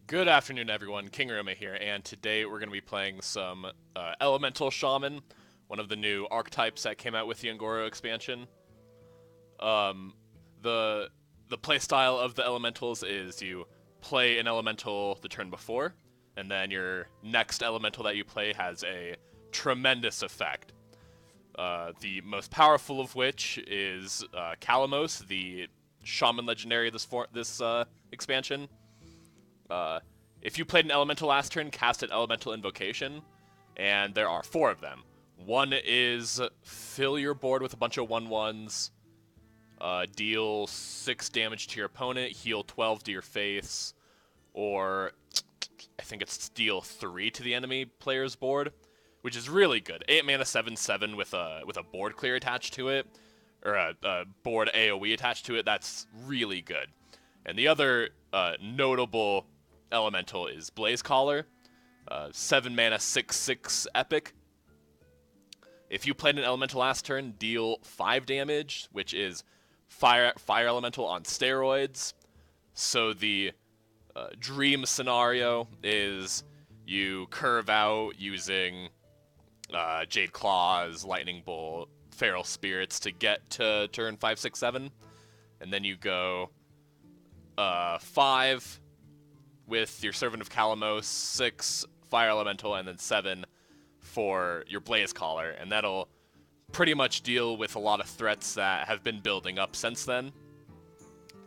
Good afternoon, everyone. King Roma here, and today we're going to be playing some Elemental Shaman, one of the new archetypes that came out with the Angoro expansion. The playstyle of the elementals is you play an elemental the turn before, and then your next elemental that you play has a tremendous effect. The most powerful of which is Kalamos, the Shaman legendary of this expansion. If you played an elemental last turn, cast an elemental invocation, and there are 4 of them. One is fill your board with a bunch of 1/1s, deal 6 damage to your opponent, heal 12 to your face, or I think it's deal 3 to the enemy player's board, which is really good. 8 mana 7/7 with a board clear attached to it, or a board AoE attached to it. That's really good. And the other notable elemental is Blaze Caller, 7 mana 6/6 epic. If you played an elemental last turn, deal 5 damage, which is fire elemental on steroids. So the dream scenario is you curve out using Jade Claws, Lightning Bolt, Feral Spirits to get to turn 5, 6, 7, and then you go 5 with your Servant of Kalamos, 6 Fire Elemental, and then 7 for your Blaze Caller, and that'll pretty much deal with a lot of threats that have been building up since then.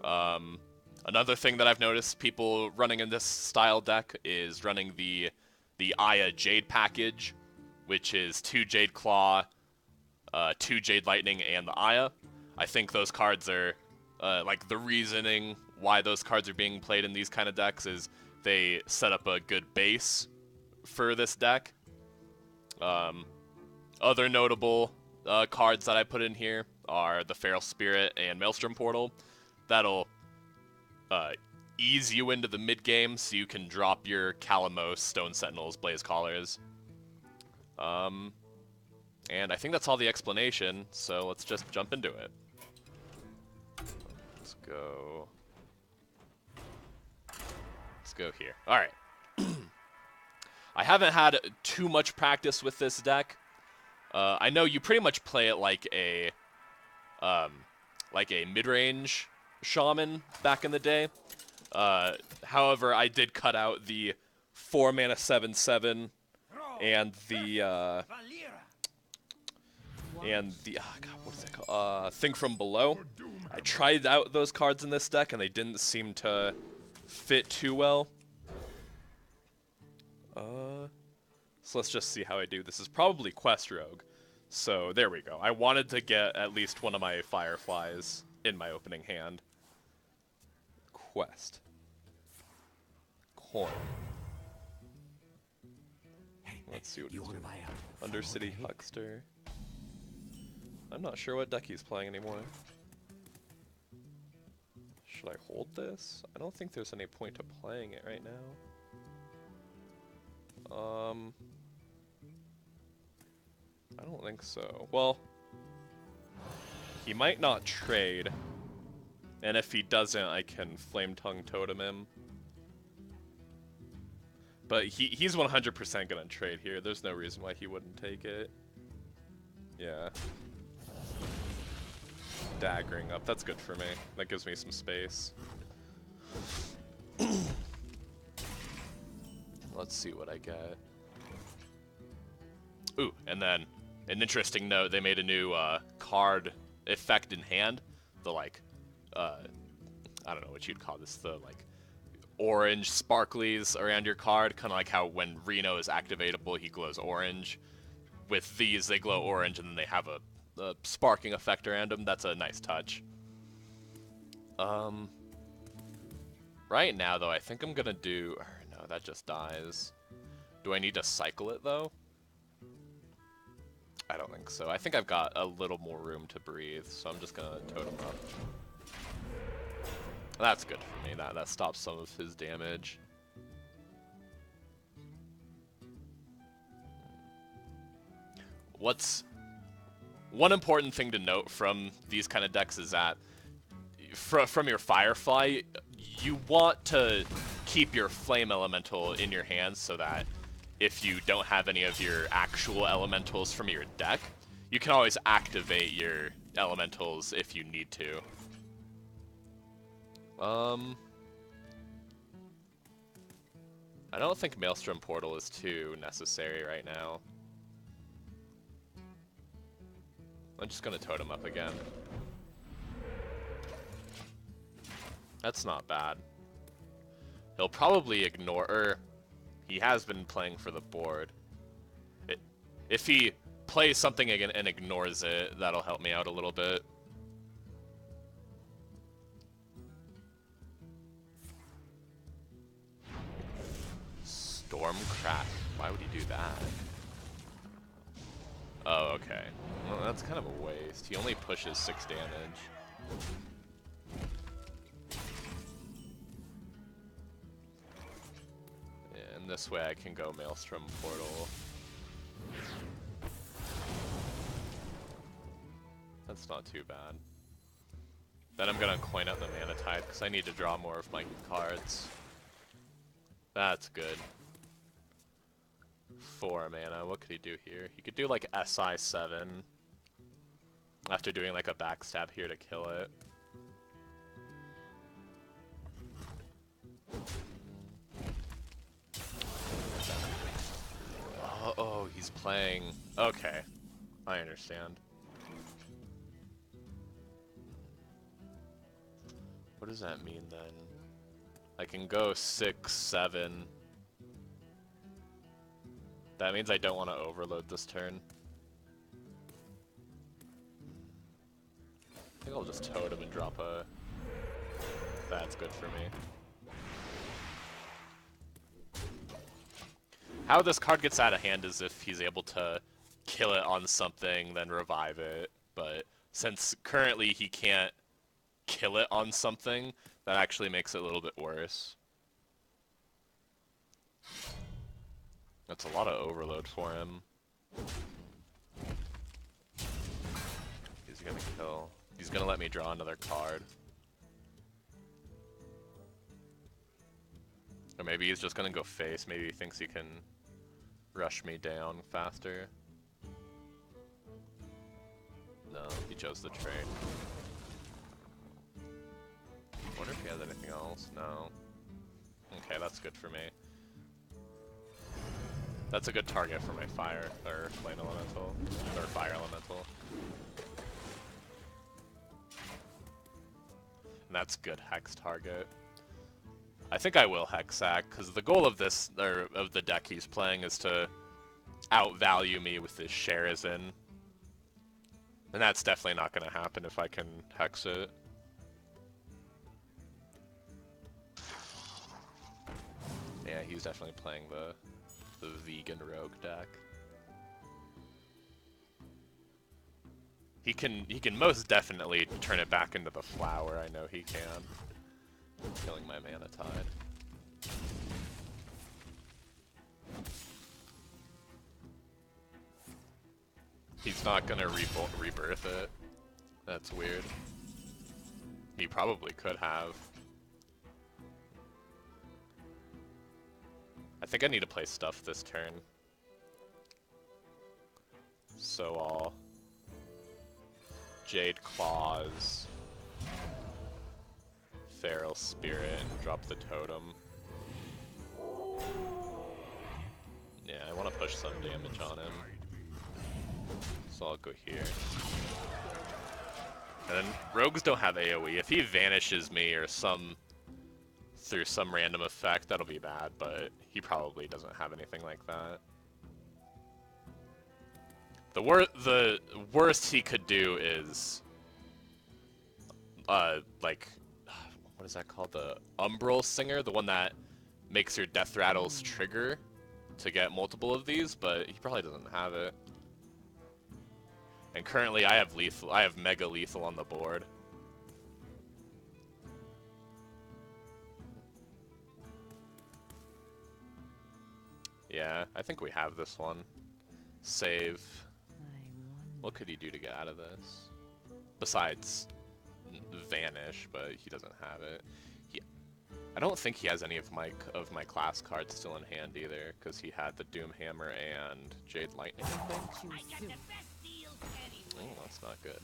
Another thing that I've noticed people running in this style deck is running the Aya Jade package, which is 2 Jade Claw, 2 Jade Lightning, and the Aya. I think those cards are, like, the reasoning why those cards are being played in these kind of decks is they set up a good base for this deck. Other notable cards that I put in here are the Feral Spirit and Maelstrom Portal. That'll ease you into the mid-game so you can drop your Kalamos, Stone Sentinels, Blaze Callers. And I think that's all the explanation, so let's just jump into it. Let's go here. Alright. I haven't had too much practice with this deck. I know you pretty much play it like a mid-range shaman back in the day. However, I did cut out the 4 mana 7/7 and the oh god, what is it called? Think from Below. I tried out those cards in this deck and they didn't seem to fit too well. So let's just see how I do. This is probably Quest Rogue. So there we go. I wanted to get at least one of my Fireflies in my opening hand. Quest. Coin. Let's see what he's doing. Undercity Huckster. I'm not sure what deck he's playing anymore. Should I hold this? I don't think there's any point to playing it right now. I don't think so. Well, he might not trade. And if he doesn't, I can Flame Tongue Totem him. But he's 100% gonna trade here. There's no reason why he wouldn't take it. Yeah. Daggering up. That's good for me. That gives me some space. Let's see what I get. Ooh, and then an interesting note, they made a new card effect in hand. The, like, I don't know what you'd call this, the, like, orange sparklies around your card. Kind of like how when Reno is activatable, he glows orange. With these, they glow orange, and then they have a sparking effect around them. That's a nice touch. Right now, though, I think I'm gonna do... No, that just dies. Do I need to cycle it, though? I don't think so. I think I've got a little more room to breathe, so I'm just gonna totem up. That's good for me. That stops some of his damage. One important thing to note from these kind of decks is that from your Firefly, you want to keep your flame elemental in your hands so that if you don't have any of your actual elementals from your deck, you can always activate your elementals if you need to. I don't think Maelstrom Portal is too necessary right now. I'm just gonna totem up again. That's not bad. He'll probably ignore, or he has been playing for the board. If he plays something again and ignores it, that'll help me out a little bit. Stormcraft. Why would he do that? Oh, okay. Well, that's kind of a waste. He only pushes 6 damage. Yeah, and this way I can go Maelstrom Portal. That's not too bad. Then I'm gonna coin out the Mana Tide because I need to draw more of my cards. That's good. 4 mana. What could he do here? He could do like SI7 after doing like a backstab here to kill it. Oh, he's playing. Okay, I understand. What does that mean then? I can go 6, 7. That means I don't want to overload this turn. I think I'll just totem and drop a... That's good for me. How this card gets out of hand is if he's able to kill it on something, then revive it. But since currently he can't kill it on something, that actually makes it a little bit worse. That's a lot of overload for him. He's gonna kill. He's gonna let me draw another card. Or maybe he's just gonna go face. Maybe he thinks he can rush me down faster. No, he chose the trade. I wonder if he has anything else. No. Okay, that's good for me. That's a good target for my fire, or flame elemental, or fire elemental. And that's good hex target. I think I will Hexack, because the goal of this, or of the deck he's playing, is to outvalue me with this Sharazin. And that's definitely not going to happen if I can Hex it. Yeah, he's definitely playing the vegan rogue deck. He can most definitely turn it back into the flower. I know he can. Killing my Mana Tide. He's not gonna rebirth it. That's weird. He probably could have. I think I need to play stuff this turn. So I'll Jade Claws, Feral Spirit, and drop the totem. Yeah, I want to push some damage on him. So I'll go here. And then rogues don't have AoE. If he vanishes me or through some random effect, that'll be bad, but he probably doesn't have anything like that. The worst he could do is like, what is that called? The Umbral Singer, the one that makes your Death Rattles trigger to get multiple of these, but he probably doesn't have it. And currently I have Mega Lethal on the board. Yeah, I think we have this one. Save. What could he do to get out of this? Besides vanish, but he doesn't have it. I don't think he has any of my class cards still in hand either, because he had the Doom Hammer and Jade Lightning, I think. Oh, that's not good.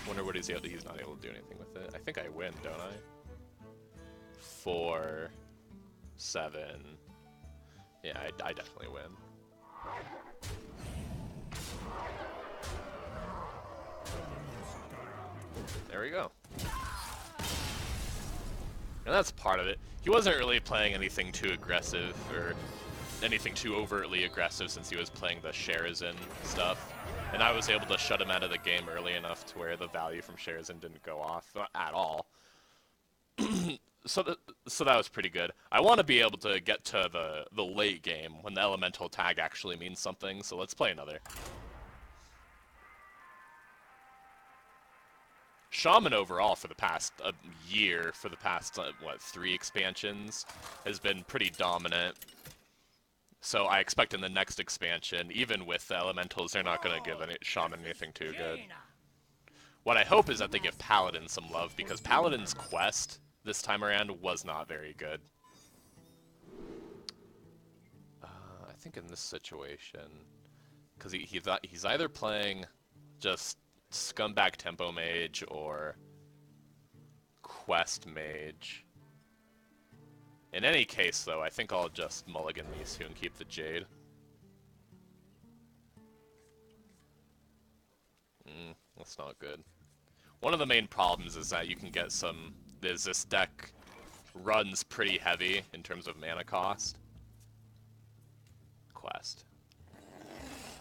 Wonder what he's not able to do anything with it. I think I win, don't I? 4, 7. Yeah, I definitely win. There we go. And that's part of it. He wasn't really playing anything too aggressive, or anything too overtly aggressive, since he was playing the Sharazin stuff. And I was able to shut him out of the game early enough to where the value from Sharazin didn't go off at all. So that was pretty good. I want to be able to get to the late game when the elemental tag actually means something, so let's play another. Shaman overall for the past year, for the past, what, 3 expansions, has been pretty dominant. So I expect in the next expansion, even with the elementals, they're not going to give Shaman anything too good. What I hope is that they give Paladin some love, because Paladin's quest this time around was not very good. I think in this situation, because he's either playing just Scumbag Tempo Mage or Quest Mage. In any case, though, I think I'll just mulligan these two and keep the Jade. That's not good. One of the main problems is that you can get this deck runs pretty heavy in terms of mana cost. Quest.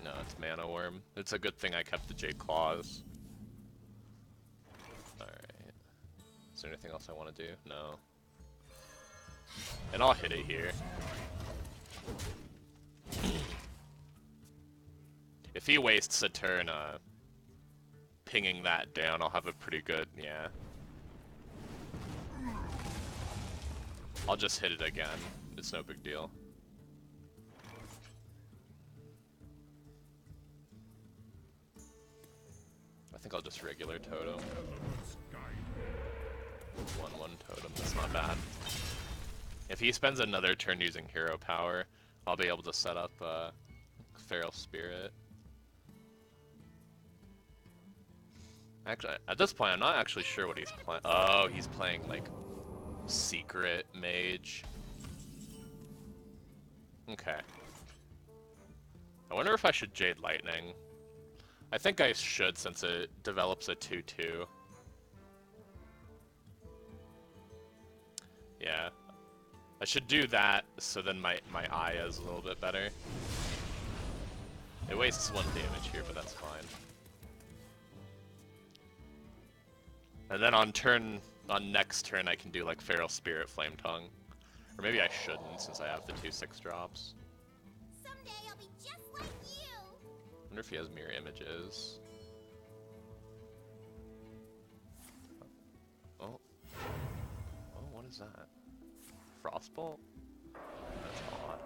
No, it's Mana Worm. It's a good thing I kept the Jade Claws. Alright. Is there anything else I want to do? No. And I'll hit it here. If he wastes a turn pinging that down, I'll have a pretty good, yeah. I'll just hit it again. It's no big deal. I think I'll just regular totem. 1/1 totem, that's not bad. If he spends another turn using hero power, I'll be able to set up Feral Spirit. Actually, at this point, I'm not actually sure what he's playing. Oh, he's playing, like, Secret Mage. Okay. I wonder if I should Jade Lightning. I think I should, since it develops a 2/2. Yeah. I should do that, so then my Aya is a little bit better. It wastes 1 damage here, but that's fine. And then on next turn, I can do like Feral Spirit, Flame Tongue. Or maybe I shouldn't, since I have the 2/6 drops. Someday I'll be just like you. I wonder if he has mirror images. Oh. Oh, what is that? Frostbolt? That's odd.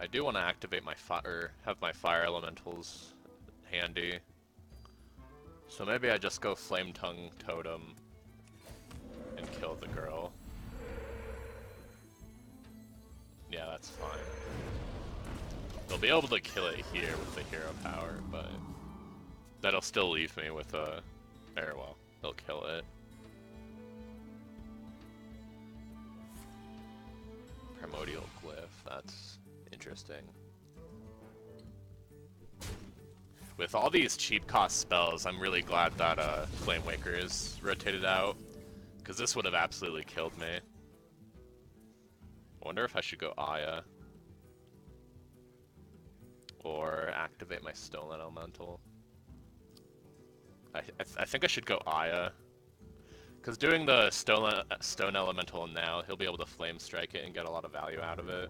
I do want to activate my have my fire elementals handy. So maybe I just go Flame Tongue Totem and kill the girl. Yeah, that's fine. They'll be able to kill it here with the hero power, but that'll still leave me with a... well, they'll kill it. Primordial Glyph, that's interesting. With all these cheap cost spells, I'm really glad that Flame Waker is rotated out, because this would have absolutely killed me. I wonder if I should go Aya. Or activate my Stolen Elemental. I think I should go Aya. Because doing the Stone Elemental now, he'll be able to Flame Strike it and get a lot of value out of it.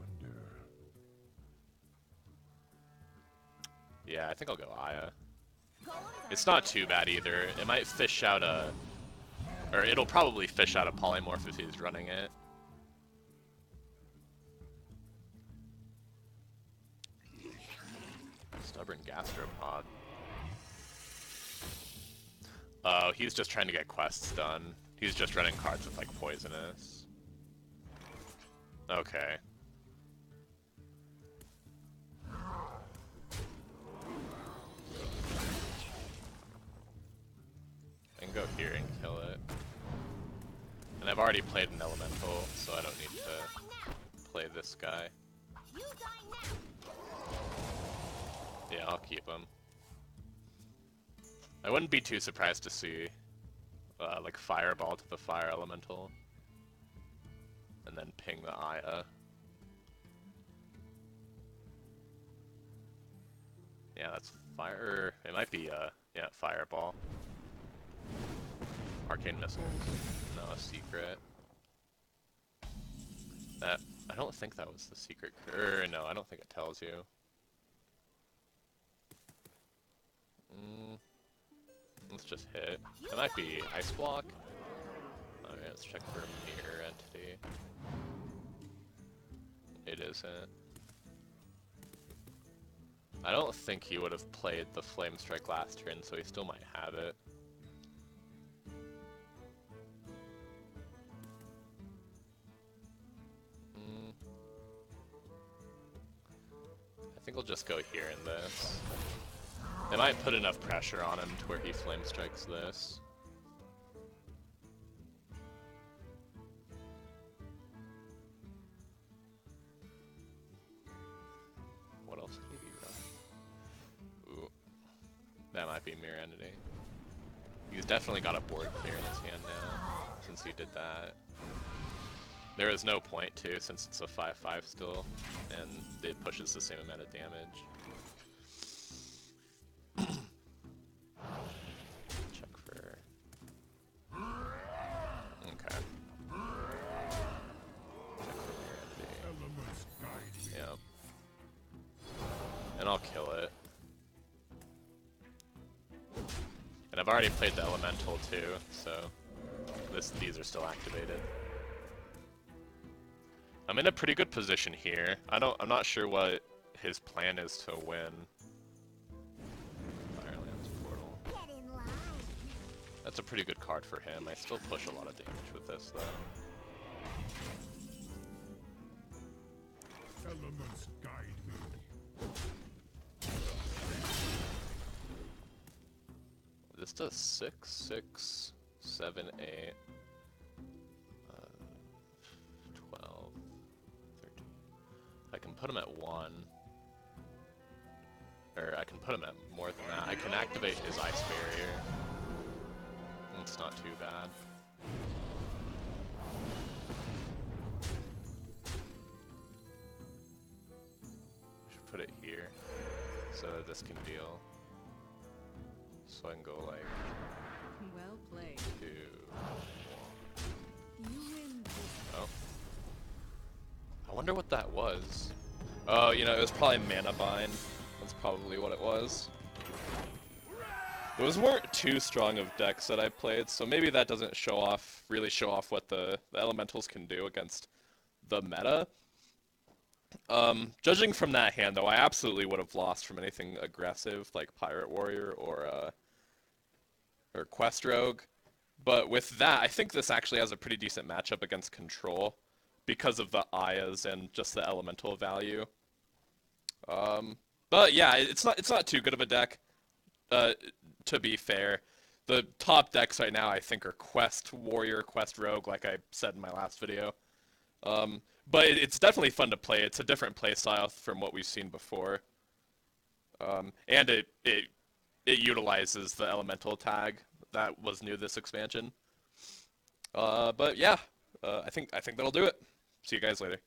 Yeah, I think I'll go Aya. It's not too bad either. It might fish out a... or it'll probably fish out a Polymorph if he's running it. Stubborn Gastropod. Oh, he's just trying to get quests done. He's just running cards with, like, poisonous. Okay. I can go here and kill it. And I've already played an elemental, so I don't need to play this guy. You die now. Yeah, I'll keep him. I wouldn't be too surprised to see, like, Fireball to the Fire Elemental. And then ping the Aya. Yeah, that's Fire... It might be, yeah, Fireball. Arcane Missiles. No, a secret. That... I don't think that was the secret... no, I don't think it tells you. Let's just hit. It might be Ice Block. Alright, let's check for Mirror Entity. It isn't. I don't think he would have played the Flame Strike last turn, so he still might have it. I think we'll just go here in this. It might put enough pressure on him to where he Flame Strikes this. What else did he run? Ooh. That might be Mirror Entity. He's definitely got a board clear in his hand now, since he did that. There is no point to, since it's a 5/5 still, and it pushes the same amount of damage. Check for... Okay. Check for Mirror Entity. Yep. And I'll kill it. And I've already played the Elemental too, so these are still activated. I'm in a pretty good position here. I'm not sure what his plan is to win. Firelands Portal. Get in line. That's a pretty good card for him. I still push a lot of damage with this though. Elements guide me. This does 6, 6, 7, 8, 12, 13. I can put him at 1. Or I can put him at more than that. I can activate his Ice Barrier. It's not too bad. Should put it here so that this can deal. So I can go like Well played. 2. You win this. Oh. I wonder what that was. Oh, you know, it was probably Mana Bind. That's probably what it was. Those weren't too strong of decks that I played, so maybe that doesn't really show off what the elementals can do against the meta. Judging from that hand, though, I absolutely would have lost from anything aggressive like Pirate Warrior or Quest Rogue. But with that, I think this actually has a pretty decent matchup against Control because of the Ayas and just the elemental value. But yeah, it's not too good of a deck. To be fair, the top decks right now I think are Quest Warrior, Quest Rogue, like I said in my last video. But it's definitely fun to play. It's a different play style from what we've seen before. And it utilizes the elemental tag that was new this expansion. But yeah, I think that'll do it. See you guys later.